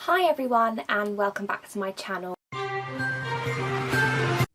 Hi everyone and welcome back to my channel.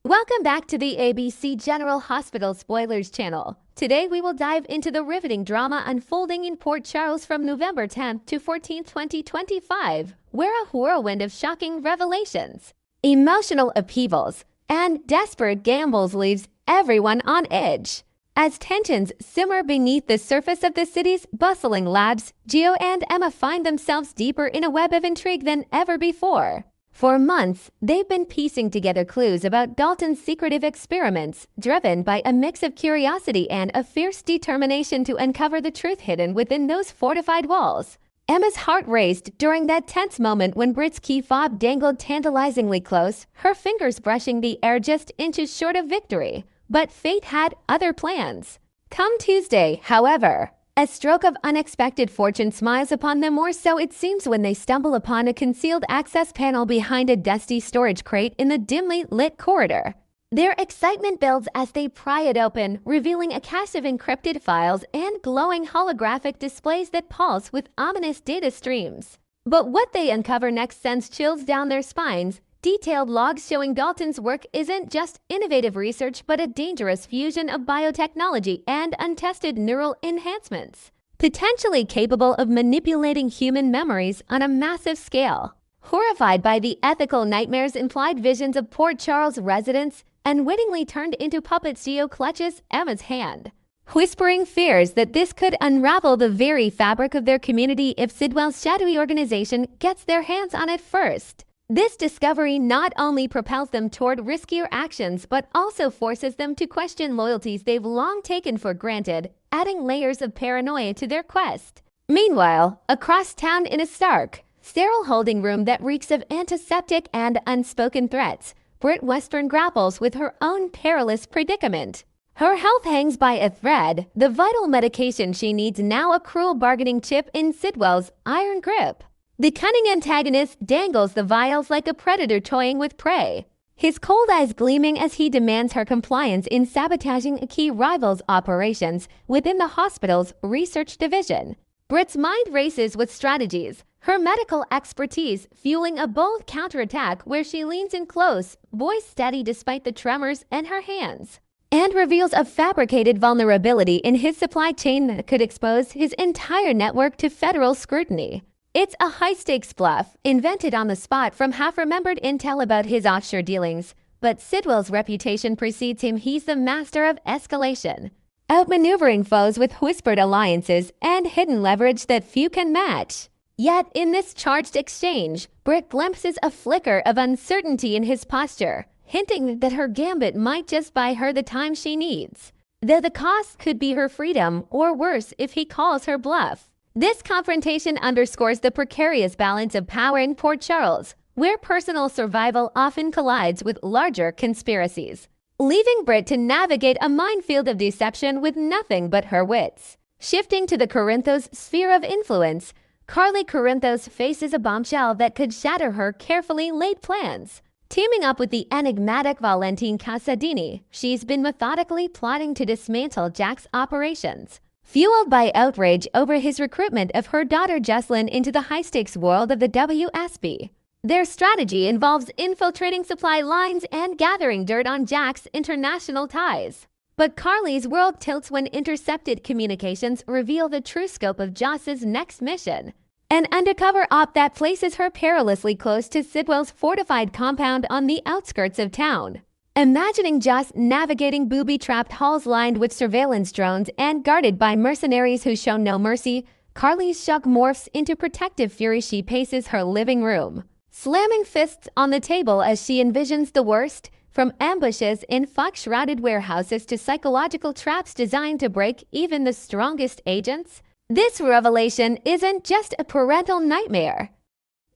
Welcome back to the ABC General Hospital Spoilers channel. Today we will dive into the riveting drama unfolding in Port Charles from November 10th to 14th, 2025, where a whirlwind of shocking revelations, emotional upheavals, and desperate gambles leaves everyone on edge. As tensions simmer beneath the surface of the city's bustling labs, Gio and Emma find themselves deeper in a web of intrigue than ever before. For months, they've been piecing together clues about Dalton's secretive experiments, driven by a mix of curiosity and a fierce determination to uncover the truth hidden within those fortified walls. Emma's heart raced during that tense moment when Britt's key fob dangled tantalizingly close, her fingers brushing the air just inches short of victory. But fate had other plans. Come Tuesday, however, a stroke of unexpected fortune smiles upon them, or so it seems when they stumble upon a concealed access panel behind a dusty storage crate in the dimly lit corridor. Their excitement builds as they pry it open, revealing a cache of encrypted files and glowing holographic displays that pulse with ominous data streams. But what they uncover next sends chills down their spines. Detailed logs showing Dalton's work isn't just innovative research but a dangerous fusion of biotechnology and untested neural enhancements, potentially capable of manipulating human memories on a massive scale. Horrified by the ethical nightmares implied visions of Port Charles residents unwittingly turned into puppets, Gio clutches Emma's hand, whispering fears that this could unravel the very fabric of their community if Sidwell's shadowy organization gets their hands on it first. This discovery not only propels them toward riskier actions but also forces them to question loyalties they've long taken for granted, adding layers of paranoia to their quest. Meanwhile, across town in a stark, sterile holding room that reeks of antiseptic and unspoken threats, Britt Western grapples with her own perilous predicament. Her health hangs by a thread, the vital medication she needs now a cruel bargaining chip in Sidwell's iron grip. The cunning antagonist dangles the vials like a predator toying with prey, his cold eyes gleaming as he demands her compliance in sabotaging a key rival's operations within the hospital's research division. Britt's mind races with strategies, her medical expertise fueling a bold counterattack where she leans in close, voice steady despite the tremors in her hands, and reveals a fabricated vulnerability in his supply chain that could expose his entire network to federal scrutiny. It's a high-stakes bluff, invented on the spot from half-remembered intel about his offshore dealings. But Sidwell's reputation precedes him. He's the master of escalation, outmaneuvering foes with whispered alliances and hidden leverage that few can match. Yet, in this charged exchange, Britt glimpses a flicker of uncertainty in his posture, hinting that her gambit might just buy her the time she needs, though the cost could be her freedom, or worse if he calls her bluff. This confrontation underscores the precarious balance of power in Port Charles, where personal survival often collides with larger conspiracies, leaving Britt to navigate a minefield of deception with nothing but her wits. Shifting to the Corinthos sphere of influence, Carly Corinthos faces a bombshell that could shatter her carefully laid plans. Teaming up with the enigmatic Valentine Casadini, she's been methodically plotting to dismantle Jack's operations, fueled by outrage over his recruitment of her daughter Jesslyn into the high-stakes world of the WSB. Their strategy involves infiltrating supply lines and gathering dirt on Jack's international ties. But Carly's world tilts when intercepted communications reveal the true scope of Joss's next mission, an undercover op that places her perilously close to Sidwell's fortified compound on the outskirts of town. Imagining Joss navigating booby-trapped halls lined with surveillance drones and guarded by mercenaries who show no mercy, Carly's shock morphs into protective fury. She paces her living room, slamming fists on the table as she envisions the worst, from ambushes in fog-shrouded warehouses to psychological traps designed to break even the strongest agents. This revelation isn't just a parental nightmare.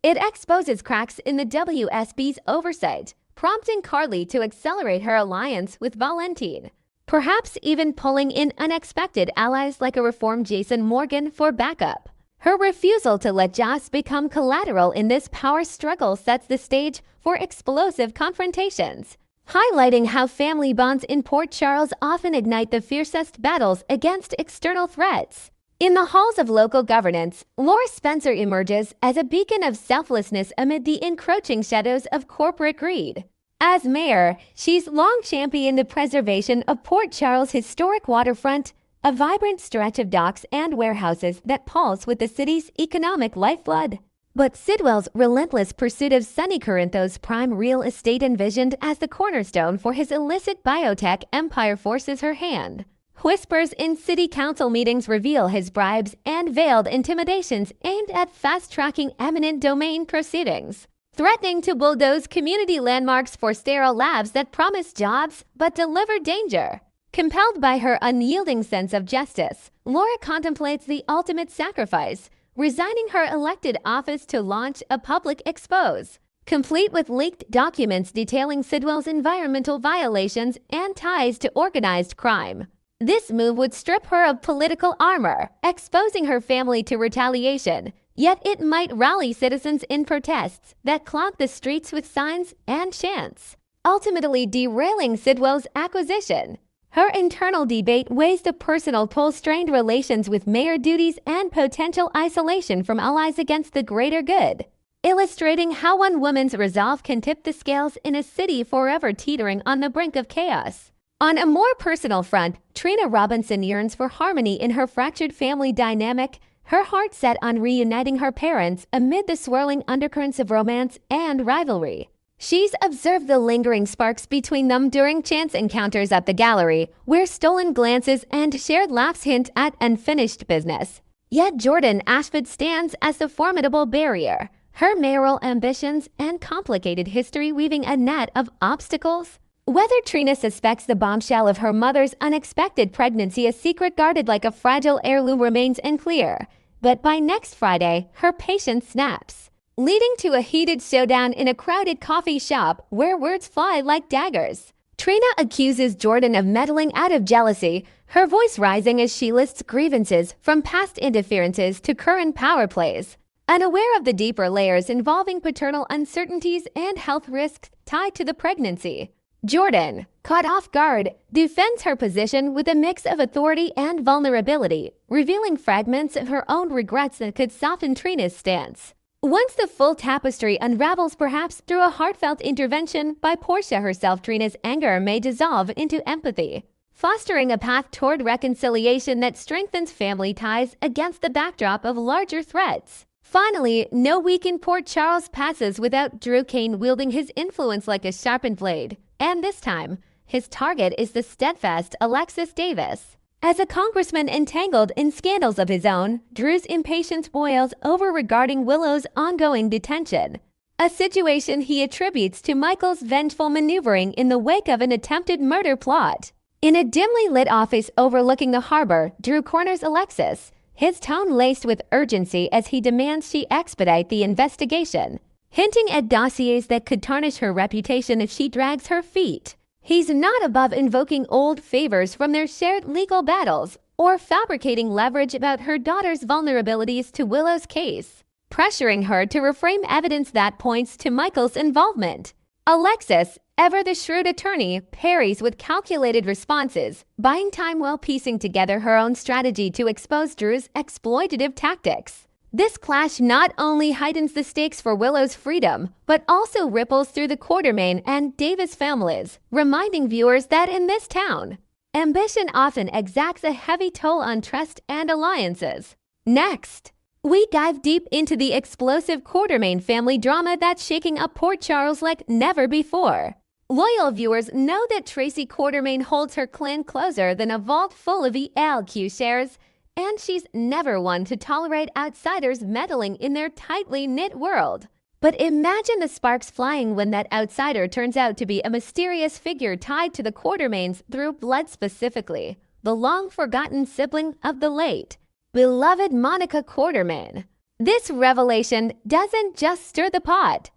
It exposes cracks in the WSB's oversight, prompting Carly to accelerate her alliance with Valentine, perhaps even pulling in unexpected allies like a reformed Jason Morgan for backup. Her refusal to let Joss become collateral in this power struggle sets the stage for explosive confrontations, highlighting how family bonds in Port Charles often ignite the fiercest battles against external threats. In the halls of local governance, Laura Spencer emerges as a beacon of selflessness amid the encroaching shadows of corporate greed. As mayor, she's long championed the preservation of Port Charles' historic waterfront, a vibrant stretch of docks and warehouses that pulse with the city's economic lifeblood. But Sidwell's relentless pursuit of Sonny Corinthos' prime real estate envisioned as the cornerstone for his illicit biotech empire forces her hand. Whispers in city council meetings reveal his bribes and veiled intimidations aimed at fast-tracking eminent domain proceedings, threatening to bulldoze community landmarks for sterile labs that promise jobs but deliver danger. Compelled by her unyielding sense of justice, Laura contemplates the ultimate sacrifice, resigning her elected office to launch a public expose, complete with leaked documents detailing Sidwell's environmental violations and ties to organized crime. This move would strip her of political armor, exposing her family to retaliation, yet it might rally citizens in protests that clog the streets with signs and chants, ultimately derailing Sidwell's acquisition. Her internal debate weighs the personal toll, strained relations with mayor duties, and potential isolation from allies against the greater good, illustrating how one woman's resolve can tip the scales in a city forever teetering on the brink of chaos. On a more personal front, Trina Robinson yearns for harmony in her fractured family dynamic, her heart set on reuniting her parents amid the swirling undercurrents of romance and rivalry. She's observed the lingering sparks between them during chance encounters at the gallery, where stolen glances and shared laughs hint at unfinished business. Yet Jordan Ashford stands as the formidable barrier, her mayoral ambitions and complicated history weaving a net of obstacles. Whether Trina suspects the bombshell of her mother's unexpected pregnancy a secret guarded like a fragile heirloom remains unclear, but by next Friday, her patience snaps, leading to a heated showdown in a crowded coffee shop where words fly like daggers. Trina accuses Jordan of meddling out of jealousy, her voice rising as she lists grievances from past interferences to current power plays. Unaware of the deeper layers involving paternal uncertainties and health risks tied to the pregnancy, Jordan, caught off guard, defends her position with a mix of authority and vulnerability, revealing fragments of her own regrets that could soften Trina's stance. Once the full tapestry unravels, perhaps through a heartfelt intervention by Portia herself, Trina's anger may dissolve into empathy, fostering a path toward reconciliation that strengthens family ties against the backdrop of larger threats. Finally, no week in Port Charles passes without Drew Cain wielding his influence like a sharpened blade. And this time, his target is the steadfast Alexis Davis. As a congressman entangled in scandals of his own, Drew's impatience boils over regarding Willow's ongoing detention, a situation he attributes to Michael's vengeful maneuvering in the wake of an attempted murder plot. In a dimly lit office overlooking the harbor, Drew corners Alexis, his tone laced with urgency as he demands she expedite the investigation, hinting at dossiers that could tarnish her reputation if she drags her feet. He's not above invoking old favors from their shared legal battles or fabricating leverage about her daughter's vulnerabilities to Willow's case, pressuring her to reframe evidence that points to Michael's involvement. Alexis, ever the shrewd attorney, parries with calculated responses, buying time while piecing together her own strategy to expose Drew's exploitative tactics. This clash not only heightens the stakes for Willow's freedom, but also ripples through the Quartermain and Davis families, reminding viewers that in this town, ambition often exacts a heavy toll on trust and alliances. Next, we dive deep into the explosive Quartermain family drama that's shaking up Port Charles like never before. Loyal viewers know that Tracy Quartermain holds her clan closer than a vault full of ELQ shares, and she's never one to tolerate outsiders meddling in their tightly knit world. But imagine the sparks flying when that outsider turns out to be a mysterious figure tied to the Quartermains through blood, specifically the long-forgotten sibling of the late, beloved Monica Quartermain. This revelation doesn't just stir the pot.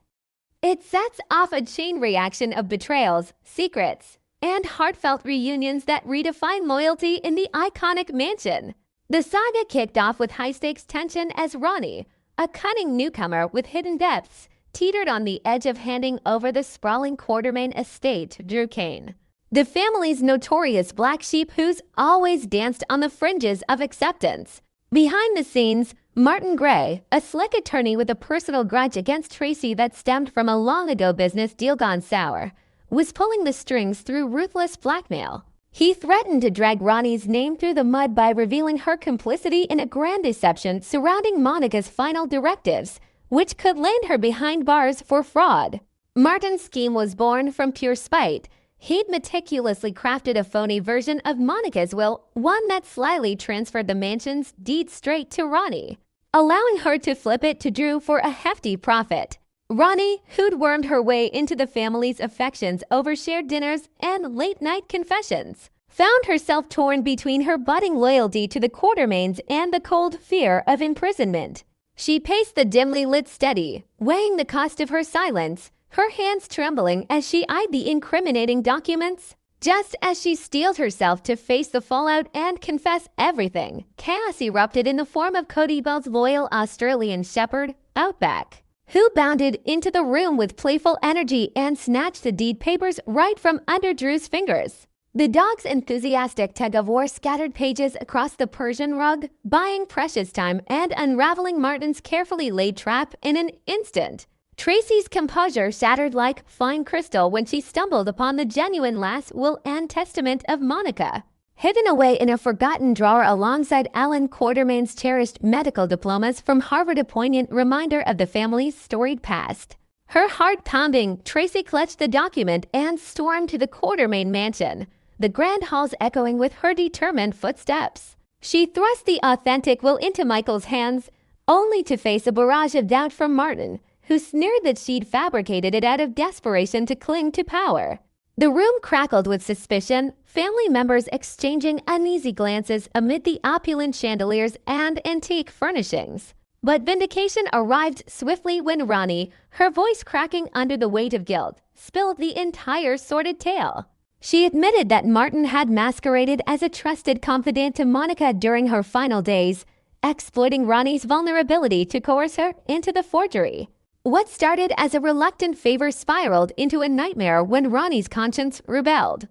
It sets off a chain reaction of betrayals, secrets, and heartfelt reunions that redefine loyalty in the iconic mansion. The saga kicked off with high-stakes tension as Ronnie, a cunning newcomer with hidden depths, teetered on the edge of handing over the sprawling Quartermain estate to Drew Cain, the family's notorious black sheep who's always danced on the fringes of acceptance. Behind the scenes, Martin Gray, a slick attorney with a personal grudge against Tracy that stemmed from a long-ago business deal gone sour, was pulling the strings through ruthless blackmail. He threatened to drag Ronnie's name through the mud by revealing her complicity in a grand deception surrounding Monica's final directives, which could land her behind bars for fraud. Martin's scheme was born from pure spite. He'd meticulously crafted a phony version of Monica's will, one that slyly transferred the mansion's deed straight to Ronnie, allowing her to flip it to Drew for a hefty profit. Ronnie, who'd wormed her way into the family's affections over shared dinners and late-night confessions, found herself torn between her budding loyalty to the Quartermaines and the cold fear of imprisonment. She paced the dimly lit study, weighing the cost of her silence, her hands trembling as she eyed the incriminating documents. Just as she steeled herself to face the fallout and confess everything, chaos erupted in the form of Cody Bell's loyal Australian shepherd, Outback, who bounded into the room with playful energy and snatched the deed papers right from under Drew's fingers. The dog's enthusiastic tug-of-war scattered pages across the Persian rug, buying precious time and unraveling Martin's carefully laid trap in an instant. Tracy's composure shattered like fine crystal when she stumbled upon the genuine last will and testament of Monica, hidden away in a forgotten drawer alongside Alan Quartermaine's cherished medical diplomas from Harvard, a poignant reminder of the family's storied past. Her heart pounding, Tracy clutched the document and stormed to the Quartermaine mansion, the grand halls echoing with her determined footsteps. She thrust the authentic will into Michael's hands, only to face a barrage of doubt from Martin, who sneered that she'd fabricated it out of desperation to cling to power. The room crackled with suspicion, family members exchanging uneasy glances amid the opulent chandeliers and antique furnishings. But vindication arrived swiftly when Ronnie, her voice cracking under the weight of guilt, spilled the entire sordid tale. She admitted that Martin had masqueraded as a trusted confidant to Monica during her final days, exploiting Ronnie's vulnerability to coerce her into the forgery. What started as a reluctant favor spiraled into a nightmare when Ronnie's conscience rebelled.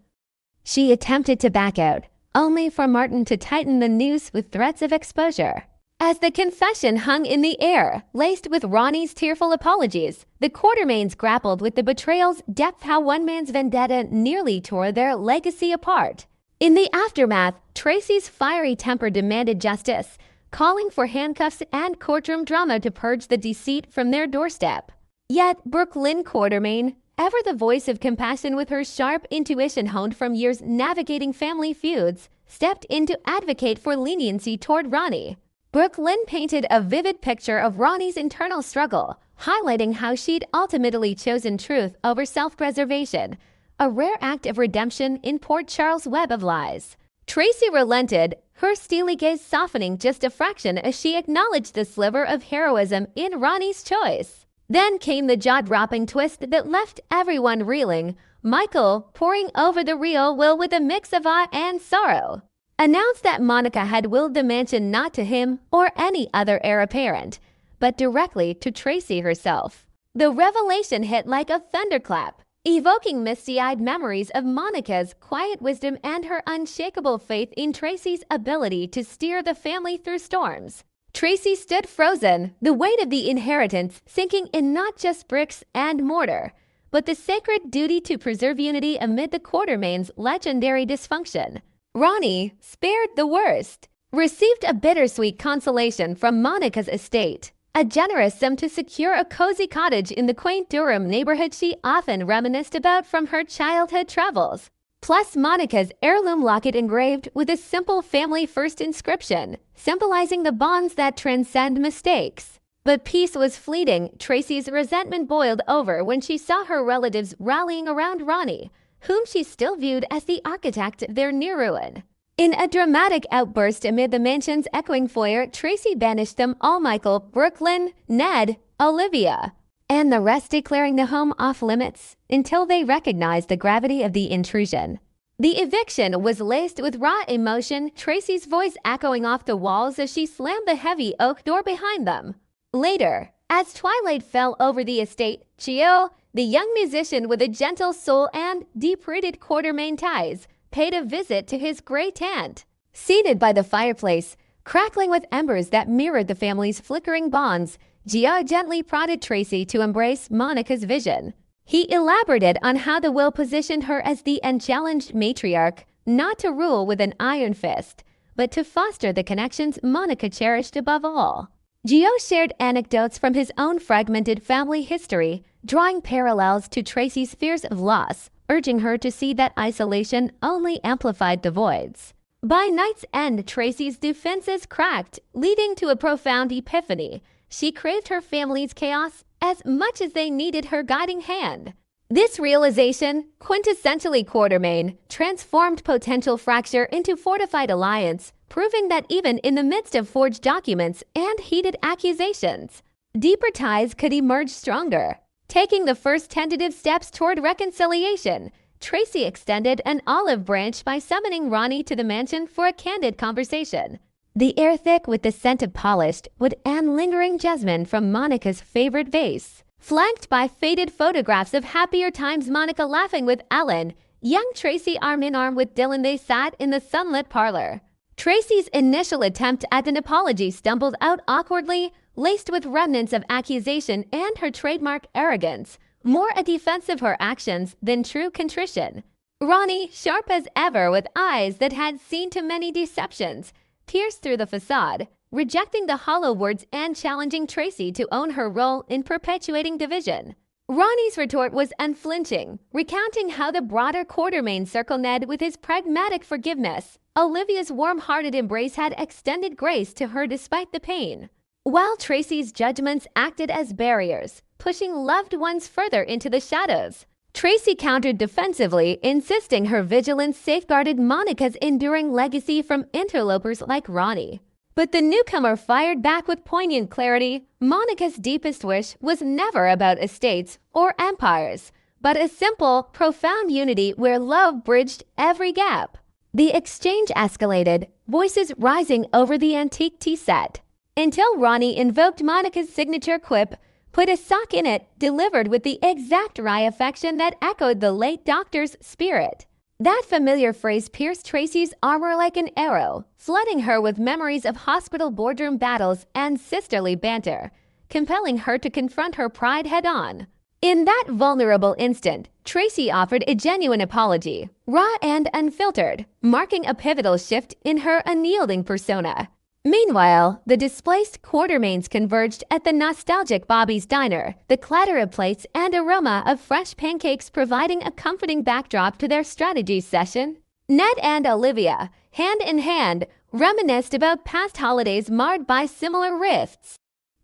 She attempted to back out, only for Martin to tighten the noose with threats of exposure. As the confession hung in the air, laced with Ronnie's tearful apologies, the Quartermaines grappled with the betrayal's depth, how one man's vendetta nearly tore their legacy apart. In the aftermath, Tracy's fiery temper demanded justice, calling for handcuffs and courtroom drama to purge the deceit from their doorstep. Yet Brooklyn Quartermaine, ever the voice of compassion with her sharp intuition honed from years navigating family feuds, stepped in to advocate for leniency toward Ronnie. Brooklyn painted a vivid picture of Ronnie's internal struggle, highlighting how she'd ultimately chosen truth over self-preservation, a rare act of redemption in Port Charles' web of lies. Tracy relented, her steely gaze softening just a fraction as she acknowledged the sliver of heroism in Ronnie's choice. Then came the jaw-dropping twist that left everyone reeling, Michael, poring over the real will with a mix of awe and sorrow, announced that Monica had willed the mansion not to him or any other heir apparent, but directly to Tracy herself. The revelation hit like a thunderclap, evoking misty-eyed memories of Monica's quiet wisdom and her unshakable faith in Tracy's ability to steer the family through storms. Tracy stood frozen, the weight of the inheritance sinking in not just bricks and mortar, but the sacred duty to preserve unity amid the Quartermaines' legendary dysfunction. Ronnie, spared the worst, received a bittersweet consolation from Monica's estate, a generous sum to secure a cozy cottage in the quaint Durham neighborhood she often reminisced about from her childhood travels, plus Monica's heirloom locket engraved with a simple family-first inscription, symbolizing the bonds that transcend mistakes. But peace was fleeting. Tracy's resentment boiled over when she saw her relatives rallying around Ronnie, whom she still viewed as the architect of their near ruin. In a dramatic outburst amid the mansion's echoing foyer, Tracy banished them all: Michael, Brooklyn, Ned, Olivia, and the rest, declaring the home off limits until they recognized the gravity of the intrusion. The eviction was laced with raw emotion, Tracy's voice echoing off the walls as she slammed the heavy oak door behind them. Later, as twilight fell over the estate, Chio, the young musician with a gentle soul and deep-rooted Quartermaine ties, paid a visit to his great aunt. Seated by the fireplace, Crackling with embers that mirrored the family's flickering bonds, Gio gently prodded Tracy to embrace Monica's vision. He elaborated on how the will positioned her as the unchallenged matriarch, not to rule with an iron fist, but to foster the connections Monica cherished above all. Gio shared anecdotes from his own fragmented family history, drawing parallels to Tracy's fears of loss, urging her to see that isolation only amplified the voids. By night's end, Tracy's defenses cracked, leading to a profound epiphany. She craved her family's chaos as much as they needed her guiding hand. This realization, quintessentially Quartermaine, transformed potential fracture into fortified alliance, proving that even in the midst of forged documents and heated accusations, deeper ties could emerge stronger. Taking the first tentative steps toward reconciliation, Tracy extended an olive branch by summoning Ronnie to the mansion for a candid conversation. The air thick with the scent of polished wood and lingering jasmine from Monica's favorite vase. Flanked by faded photographs of happier times Monica laughing with Ellen, young Tracy arm in arm with Dylan they sat in the sunlit parlor. Tracy's initial attempt at an apology stumbled out awkwardly, laced with remnants of accusation and her trademark arrogance, more a defense of her actions than true contrition. Ronnie, sharp as ever with eyes that had seen too many deceptions, pierced through the facade, rejecting the hollow words and challenging Tracy to own her role in perpetuating division. Ronnie's retort was unflinching, recounting how the broader Quartermaine circle Ned with his pragmatic forgiveness. Olivia's warm-hearted embrace had extended grace to her despite the pain, while Tracy's judgments acted as barriers, pushing loved ones further into the shadows. Tracy countered defensively, insisting her vigilance safeguarded Monica's enduring legacy from interlopers like Ronnie. But the newcomer fired back with poignant clarity. Monica's deepest wish was never about estates or empires, but a simple, profound unity where love bridged every gap. The exchange escalated, voices rising over the antique tea set, until Ronnie invoked Monica's signature quip, "Put a sock in it," delivered with the exact wry affection that echoed the late doctor's spirit. That familiar phrase pierced Tracy's armor like an arrow, flooding her with memories of hospital boardroom battles and sisterly banter, compelling her to confront her pride head-on. In that vulnerable instant, Tracy offered a genuine apology, raw and unfiltered, marking a pivotal shift in her unyielding persona. Meanwhile, the displaced Quartermaines converged at the nostalgic Bobby's Diner, the clatter of plates and aroma of fresh pancakes providing a comforting backdrop to their strategy session. Ned and Olivia, hand in hand, reminisced about past holidays marred by similar rifts.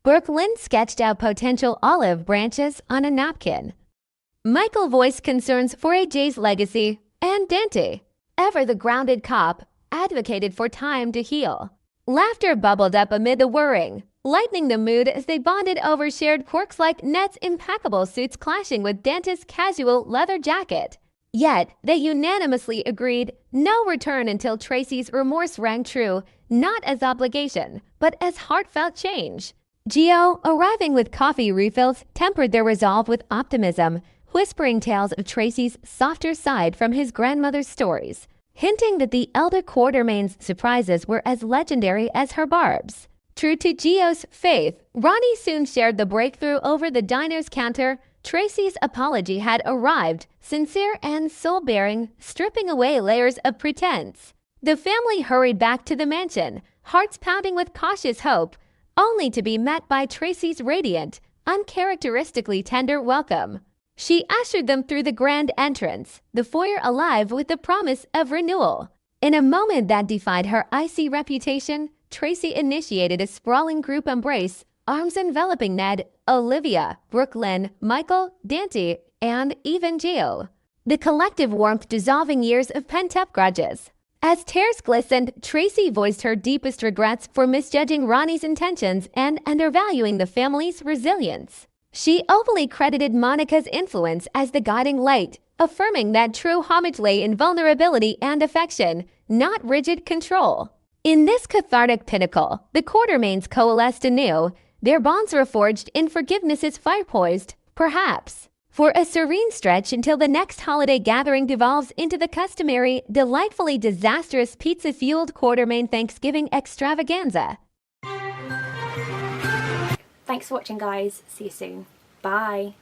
Brooklyn sketched out potential olive branches on a napkin. Michael voiced concerns for AJ's legacy, and Dante, ever the grounded cop, advocated for time to heal. Laughter bubbled up amid the whirring, lightening the mood as they bonded over shared quirks like Ned's impeccable suits clashing with Dante's casual leather jacket. Yet, they unanimously agreed no return until Tracy's remorse rang true, not as obligation, but as heartfelt change. Gio, arriving with coffee refills, tempered their resolve with optimism, whispering tales of Tracy's softer side from his grandmother's stories, hinting that the elder Quartermaine's surprises were as legendary as her barbs. True to Gio's faith, Ronnie soon shared the breakthrough over the diner's counter. Tracy's apology had arrived, sincere and soul-bearing, stripping away layers of pretense. The family hurried back to the mansion, hearts pounding with cautious hope, only to be met by Tracy's radiant, uncharacteristically tender welcome. She ushered them through the grand entrance, the foyer alive with the promise of renewal. In a moment that defied her icy reputation, Tracy initiated a sprawling group embrace, arms enveloping Ned, Olivia, Brooklyn, Michael, Dante, and even Gio. The collective warmth dissolving years of pent-up grudges. As tears glistened, Tracy voiced her deepest regrets for misjudging Ronnie's intentions and undervaluing the family's resilience. She openly credited Monica's influence as the guiding light, affirming that true homage lay in vulnerability and affection, not rigid control. In this cathartic pinnacle, the Quartermaines coalesced anew, their bonds reforged in forgiveness's fire-poised, perhaps. For a serene stretch until the next holiday gathering devolves into the customary, delightfully disastrous pizza-fueled Quartermain Thanksgiving extravaganza. Thanks for watching, guys. See you soon. Bye.